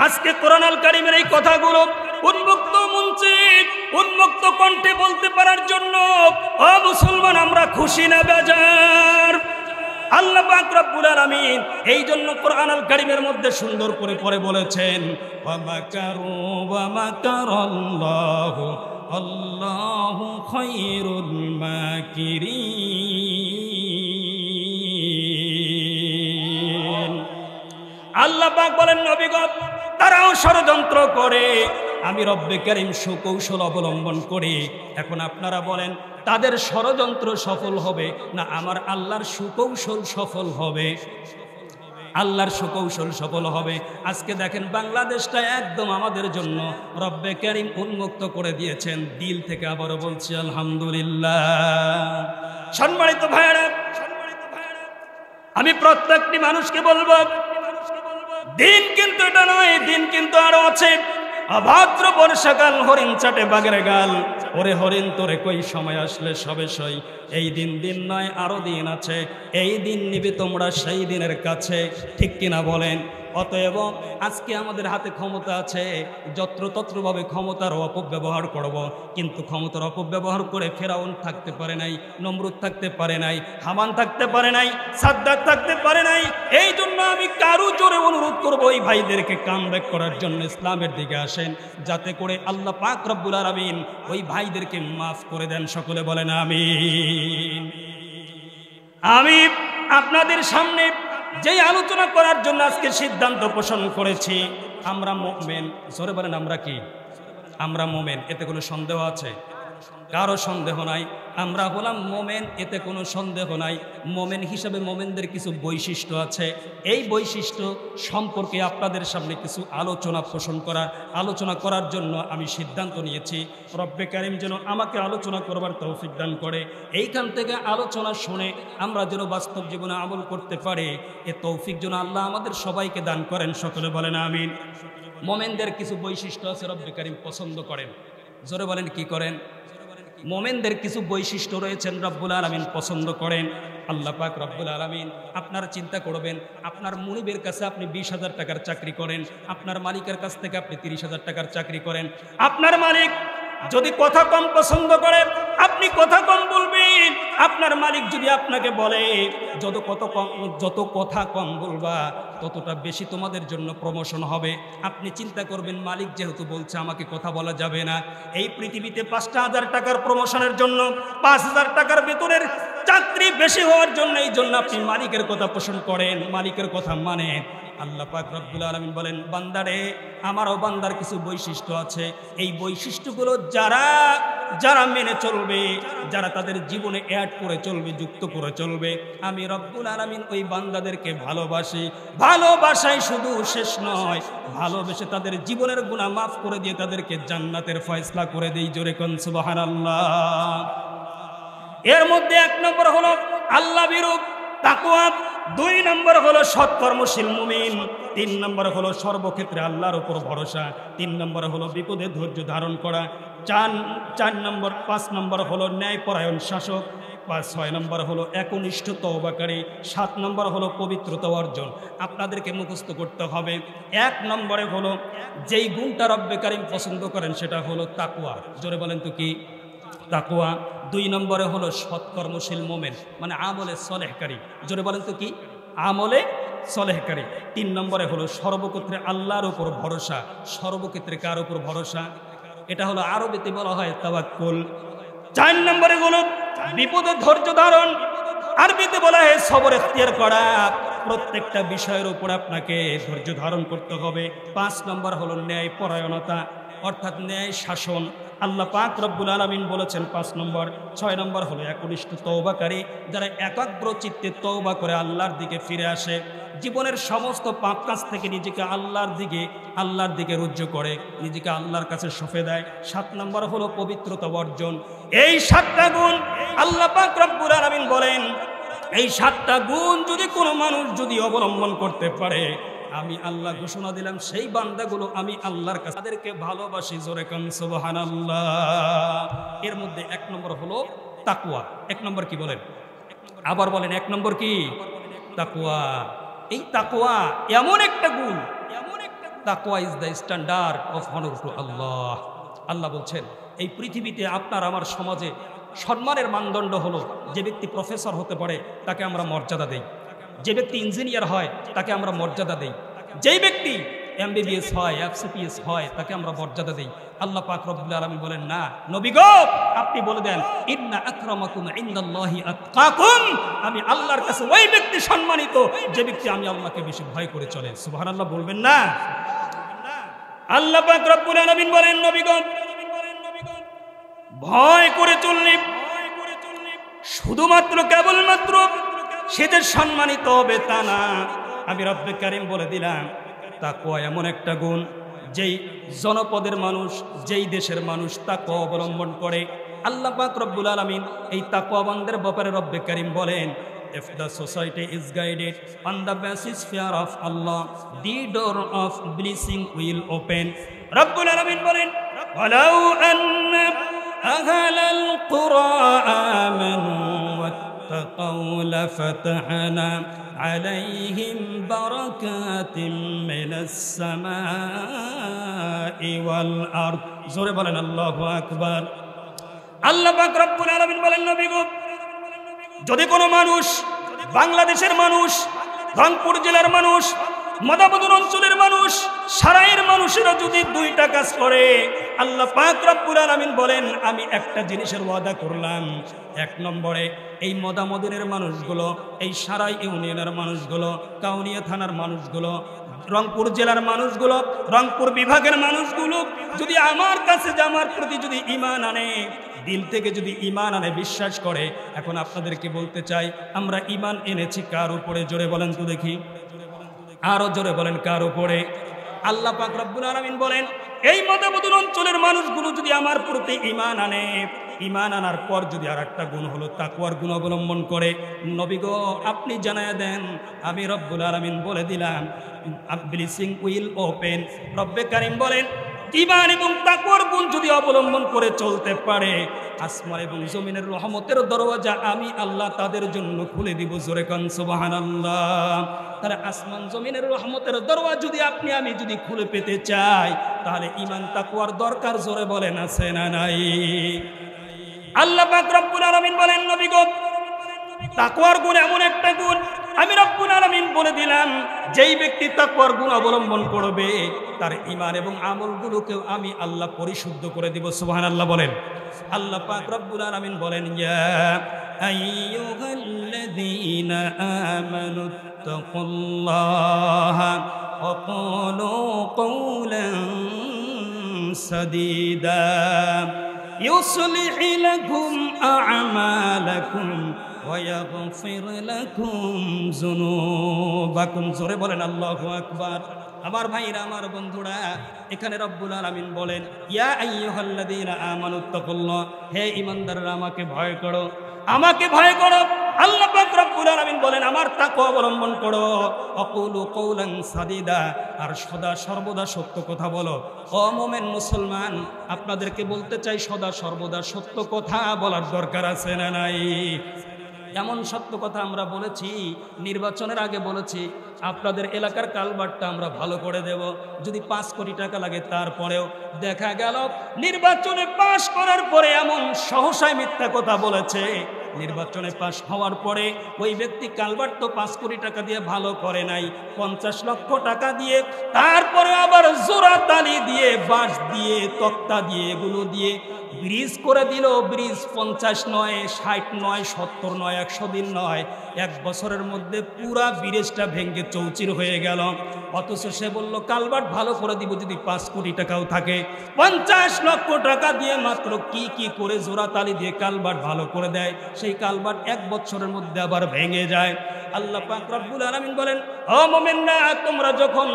আজকে কোরআন আল কারীমের এই কথাগুলো উন্মুক্ত মঞ্চে, উন্মুক্ত কণ্ঠে বলতে পারার জন্য ও মুসলমান, আমরা খুশি না বেজার? আল্লাহ পাক রব্বুল আলামিন এই জন্য কোরআন আল কারীমের মধ্যে সুন্দর করে পরে বলেছেন, ওয়া মাকারু ওয়া মাকারাল্লাহু আল্লাহু খায়রুল মাকিরিন। আল্লাহ পাক বলেন, নবী গো, তারাও ষড়যন্ত্র করে, আমি রব্বে কারীম সুকৌশল অবলম্বন করি। এখন আপনারা বলেন, তাদের ষড়যন্ত্র সফল হবে না আমার আল্লাহর সুকৌশল সফল হবে? আল্লাহর সুকৌশল সফল হবে। আজকে দেখেন, বাংলাদেশটা একদম আমাদের জন্য রব্বে কারীম উন্মুক্ত করে দিয়েছেন। দিল থেকে আবারও বলছি আলহামদুলিল্লাহ। সম্মানিত ভাইরা, আমি প্রত্যেকটি মানুষকে বলবো, দিন কিন্তু এটা নয়, দিন কিন্তু আরো আছে। অভাদ্র বর্ষাকাল, হরিণ চাটে বাঘের গাল, ওরে হরিণ তোরে কই সময় আসলে সবে সই। এই দিন দিন নয়, আরো দিন আছে, এই দিন নিবে তোমরা সেই দিনের কাছে, ঠিক কিনা বলেন? অতএব আজকে আমাদের হাতে ক্ষমতা আছে, যত্রতত্রভাবে ক্ষমতার অপব্যবহার করব। কিন্তু ক্ষমতার অপব্যবহার করে ফেরাউন থাকতে পারে নাই, নমরুদ থাকতে পারে নাই, হামান থাকতে পারে নাই, সাদ্দাত থাকতে পারে নাই। এই জন্য আমি কারো জোরে অনুরোধ করব, এই ভাইদেরকে কামব্যাক করার জন্য ইসলামের দিকে আসেন, যাতে করে আল্লাহ পাক রব্বুল আলামিন ওই ভাইদেরকে মাফ করে দেন। সকলে বলেন আমিন। আমি আপনাদের সামনে যেই আলোচনা করার জন্য আজকে সিদ্ধান্ত পোষণ করেছি, আমরা মুমিন। জোরে বলেন, আমরা কি? আমরা মুমিন, এতে কোনো সন্দেহ আছে? কারো সন্দেহ নাই, আমরা হলাম মোমেন, এতে কোনো সন্দেহ নাই। মোমেন হিসাবে মোমেনদের কিছু বৈশিষ্ট্য আছে। এই বৈশিষ্ট্য সম্পর্কে আপনাদের সামনে কিছু আলোচনা করার জন্য আমি সিদ্ধান্ত নিয়েছি। রব্বে কারীম যেন আমাকে আলোচনা করবার তৌফিক দান করে। এইখান থেকে আলোচনা শুনে আমরা যেন বাস্তব জীবনে আমল করতে পারি, এ তৌফিক যেন আল্লাহ আমাদের সবাইকে দান করেন। সকলে বলেন আমিন। মোমেনদের কিছু বৈশিষ্ট্য আছে, রব্বে কারীম পছন্দ করেন। জোরে বলেন, কি করেন? মোমেনদের কিছু বৈশিষ্ট্য রয়েছেন, রব্বুল আলামিন পছন্দ করেন। আল্লাহ পাক রব্বুল আলামিন, আপনারা চিন্তা করবেন, আপনার মুনিবের কাছে আপনি 20,000 টাকার চাকরি করেন, আপনার মালিকের কাছ থেকে আপনি 30,000 টাকার চাকরি করেন। আপনার মালিক যদি কথা কম পছন্দ করে, আপনি কথা কম বলবেন। আপনার মালিক যদি আপনাকে বলে যত কথা কম বলবা ততটা বেশি তোমাদের জন্য প্রমোশন হবে। আপনি চিন্তা করবেন, মালিক যেহেতু বলছে আমাকে কথা বলা যাবে না, এই পৃথিবীতে 5,000 টাকার প্রমোশনের জন্য, 5,000 টাকার বেতনের চাকরি বেশি হওয়ার জন্য, এই জন্য আপনি মালিকের কথা পোষণ করেন, মালিকের কথা মানেন। আল্লাহ পাক রব্বুল আলামিন বলেন, বান্দারে, আমারও বান্দার কিছু বৈশিষ্ট্য আছে। এই বৈশিষ্ট্যগুলো যারা মেনে চলবে, যারা তাদের জীবনে অ্যাড করে চলবে, যুক্ত করে চলবে, আমি রব্বুল আলামিন ওই বান্দাদেরকে ভালোবাসি। ভালোবাসাই শুধু শেষ নয়, ভালোবেসে তাদের জীবনের গুনাহ মাফ করে দিয়ে তাদেরকে জান্নাতের ফয়সলা করে দেই। জোরে কোন সুবহানাল্লাহ। এর মধ্যে 1 নম্বর হলো আল্লাহ বিরূপ তাকওয়া, 2 নম্বর হলো সৎকর্মশীল মুমিন, 3 নম্বর হলো সর্বক্ষেত্রে আল্লাহর উপর ভরসা, 3 নম্বর হলো বিপদে ধৈর্য ধারণ করা, 5 নম্বর হলো ন্যায়পরায়ণ শাসক, 6 নম্বর হলো একনিষ্ঠ তওবাকারী, 7 নম্বর হলো পবিত্রতা অর্জন। আপনাদেরকে মুখস্থ করতে হবে। 1 নম্বরে হলো যেই গুণটা রব্বে কারীম পছন্দ করেন সেটা হলো তাকওয়া। জোরে বলেন তো কি? তাকওয়া। 2 নম্বরে হলো সৎকর্মশীল মোমেন, মানে আমলে সলেহকারী। জোরে বলেন তো কি? আমলে সলেহকারী। 3 নম্বরে হলো সর্বক্ষেত্রে আল্লাহর উপর ভরসা। সর্বক্ষেত্রে কার উপর ভরসা? এটা হলো আরবিতে বলা হয় তাওয়াক্কুল। 4 নম্বরে হলো বিপদে ধৈর্য ধারণ, আরবিতে বলা হয় সবর ইখতিয়ার করা। প্রত্যেকটা বিষয়ের উপর আপনাকে ধৈর্য ধারণ করতে হবে। 5 নম্বর হলো ন্যায় পরায়ণতা, অর্থাৎ ন্যায় শাসন। আল্লাহ পাক রব্বুল আলামিন বলেছেন 5 নম্বর। 6 নম্বর হলো একনিষ্ঠ তওবাকারী, যারা একাগ্র চিত্তে তওবা করে আল্লাহর দিকে ফিরে আসে, জীবনের সমস্ত পাপ কাজ থেকে নিজেকে আল্লাহর দিকে রুজু করে, নিজেকে আল্লাহর কাছে সঁপে দেয়। 7 নম্বর হলো পবিত্রতা অর্জন। এই 7টা গুণ আল্লাহ পাক রব্বুল আলামিন বলেন, এই 7টা গুণ যদি কোনো মানুষ যদি অবলম্বন করতে পারে, আমি আল্লাহ ঘোষণা দিলাম সেই বান্দাগুলো আমি আল্লাহর কাছে তাদেরকে ভালোবাসি। জোরে কান সুবহানাল্লাহ। এর মধ্যে 1 নম্বর হলো তাকওয়া। 1 নম্বর কি বলেন? আবার বলেন, 1 নম্বর কি? তাকওয়া। এই তাকওয়া এমন একটা গুণ, তাকওয়া is the standard of honour to আল্লাহ। আল্লাহ বলছেন, এই পৃথিবীতে আপনার আমার সমাজে সম্মানের মানদণ্ড হলো, যে ব্যক্তি প্রফেসর হতে পারে তাকে আমরা মর্যাদা দেই, যে ব্যক্তি ইঞ্জিনিয়ার হয় তাকে আমরা মর্যাদা দেই, যেই ব্যক্তি এমবিবিএস হয়, এফসিপিএস হয় তাকে আমরা মর্যাদা দেই। আল্লাহ পাক রব্বুল আলামিন বলেন, না নবী গো, আপনি বলে দেন, ইন্না আকরামাকুম ইনদাল্লাহি আতকাকুম, আমি আল্লাহর কাছে ওই ব্যক্তি সম্মানিত যে ব্যক্তি আমি আল্লাহকে বেশি ভয় করে চলে। সুবহানাল্লাহ বলবেন না? আল্লাহ পাক রব্বুল আলামিন বলেন, নবী গো, ভয় করে চললে শুধুমাত্র কেবলমাত্র সে যে সম্মানিত হবে তা না, আমি রব্বে কারীম বলে দিলাম তাকওয়া এমন একটা গুণ, যেই জনপদের মানুষ, যেই দেশের মানুষ তাকওয়া অবলম্বন করে, আল্লাহ পাক রব্বুল আলামিন এই তাকওয়াবানদের ব্যাপারে রব্বে কারীম বলেন, if the society is guided on the basis fear of Allah, the door of blessing will open. রব্বুল আলামিন বলেন, ওয়ালাউ আন্না আহলাল কুরা আমানু ওয়াত্তাকাউ লাফাতাহনা আলাইহিম বারাকাতিম মিনাস সামাই ওয়াল আরদ। জোরে বলেন আল্লাহু আকবার। আল্লাহ পাক রব্বুল আলামিন বলেন, নবী গো, যদি কোনো মানুষ, বাংলাদেশের মানুষ, রংপুর জেলার মানুষ, মদাবদুর অঞ্চলের মানুষ, সারাইয়ের মানুষেরা যদি 2টা কাজ করে, আল্লাহ পাক রব্বুল আলামিন বলেন, আমি একটা জিনিসের ওয়াদা করলাম। 1 নম্বরে এই মদামদিনের মানুষগুলো, এই সারাই ইউনিয়নের মানুষগুলো, কাউনিয়া থানার মানুষগুলো, রংপুর জেলার মানুষগুলো, রংপুর বিভাগের মানুষগুলো যদি আমার কাছে, আমার প্রতি যদি ঈমান আনে, দিল থেকে যদি ঈমান আনে, বিশ্বাস করে। এখন আপনাদেরকে বলতে চাই, আমরা ঈমান এনেছি কার উপরে? জোরে বলেন তো দেখি, আরো জোরে বলেন, কার উপরে? আল্লাহ পাক রব্বুল আলামিন বলেন, এই মদাবদুল অঞ্চলের মানুষগুলো যদি আমার প্রতি ঈমান আনে, ঈমান আনার পর যদি আরেকটা গুণ হলো তাকওয়ার গুণ অবলম্বন করে, নবী গো আপনি জানায়া দেন, আমি রব্বুল আলামিন বলে দিলাম, ব্লেসিং উইল ওপেন। রব্বে কারীম বলেন, ঈমান এবং তাকওয়ার গুণ যদি অবলম্বন করে চলতে পারে, আসমান এবং জমিনের রহমতের দরওয়াজা আমি আল্লাহ তাদের জন্য খুলে দিব। জোরে কান সুবহানাল্লাহ। তাহলে আসমান জমিনের রহমতের দরওয়াজা যদি আপনি আমি যদি খুলে পেতে চাই, তাহলে ঈমান তাকওয়ার দরকার। জোরে বলেন, আছে না নাই? আল্লাহ পাক রব্বুল আলামিন বলেন, নবী গো, তাকওয়ার গুণ এমন একটা গুণ আমি রব্বুল আলামিন বলে দিলাম, যেই ব্যক্তি তাকওয়ার গুণ অবলম্বন করবে তার ঈমান এবং আমলগুলোকেও আমি আল্লাহ পরিশুদ্ধ করে দিব। সুবহানাল্লাহ বলেন। আল্লাহ পাক রব্বুল আলামিন বলেন, ইয়া আইয়ুহাল্লাযীনা আমানুত্তাকুল্লাহা ওয়া কুলু কওলান সাদীদা يصلح لكم أعمالكم ويغفر لكم ذنوبكم। জোরে বলেন আল্লাহু আকবার। আমার ভাইরা, আমার বন্ধুরা, এখানে রব্বুল আলামিন বলেন, ইয়া আইয়ুহাল্লাযীনা আমানুত্তাকুল্লাহ, হে ঈমানদাররা আমাকে ভয় করো, আমাকে ভয় করো। আল্লাহ পাক রব্বুল আলামিন বলেন, আমার তাকওয়া অবলম্বন করো। আকুলু কওলান সাদীদা, আর সদা সর্বদা সত্য কথা বলো। ও মুমিন মুসলমান, আপনাদেরকে বলতে চাই, সদা সর্বদা সত্য কথা বলার দরকার আছে না নাই? এমন সত্য কথা আমরা বলেছি, নির্বাচনের আগে বলেছি আপনাদের এলাকার কালভার্টটা আমরা ভালো করে দেব, যদি 5 কোটি টাকা লাগে। তারপরেও দেখা গেল নির্বাচনে পাশ করার পরে এমন সহসায় মিথ্যা কথা বলেছে, নির্বাচনে পাশ হওয়ার পরে ওই ব্যক্তি কালভার্ট তো 5 কোটি টাকা দিয়ে ভালো করে নাই, 50 লক্ষ টাকা দিয়ে, তারপরে আবার জোড়া তালি দিয়ে, বাঁশ দিয়ে, তক্তা দিয়ে, এগুলো দিয়ে ব্রিজ করে দিল। ব্রিজ 50 নয়, 60 নয়, 70 নয়, 100 দিন নয়, 1 বছরের মধ্যে পুরা ব্রিজটা ভেঙে চৌচির হয়ে গেল। অথচ সে বলল কালভার্ট ভালো করে দিব যদি 5 কোটি টাকাও থাকে। 50 লক্ষ টাকা দিয়ে মাত্র কি করে জোড়া তালি দিয়ে কালভার্ট ভালো করে দেয়, সেই কালভার্ট 1 বছরের মধ্যে আবার ভেঙে যায়। আল্লাহ পাক রব্বুল আলামিন বলেন, ও মুমিনরা, তোমরা যখন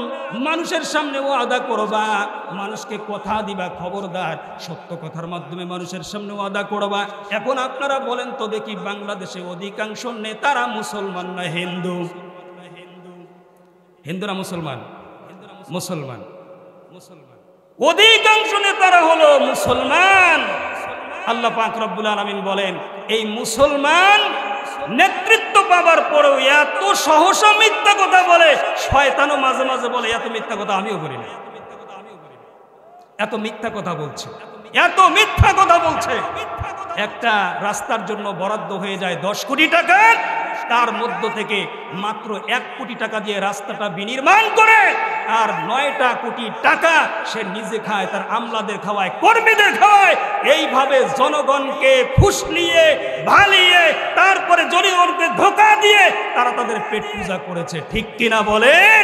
মানুষের সামনে ওয়াদা করবা, মানুষকে কথা দিবা, খবরদার সত্য কথার মাধ্যমে মানুষের সামনে ওয়াদা করবা। এখন আপনারা বলেন তো দেখি, বাংলাদেশে অধিকাংশ নেতারা মুসলমান না হিন্দু? হিন্দুরা মুসলমান? মুসলমান। অধিকাংশ নেতারা হলো মুসলমান। আল্লাহ পাক রব্বুল আলামিন বলেন, এই মুসলমান নেতৃত্ব পাবার পরেও এত সহসা মিথ্যা কথা বলে। শয়তানও মাঝে মাঝে বলে, এত মিথ্যা কথা আমিও বলি না, এত মিথ্যা কথা বলছে, এত মিথ্যা কথা বলছে। একটা রাস্তার জন্য বরাদ্দ হয়ে যায় 10 কোটি টাকা, তার মধ্য থেকে মাত্র 1 কোটি টাকা দিয়ে রাস্তাটা বিনির্মাণ করে, আর 9টা কোটি টাকা সে নিজে খায়, তার আমলাদের খাওয়ায়, কর্মীদের খাওয়ায়। এইভাবে জনগণকে ফুসলিয়ে ভালিয়ে তারপরে জনগণকে ধোঁকা দিয়ে তারা তাদের পেট পূজা করেছে। ঠিক কিনা বলেন?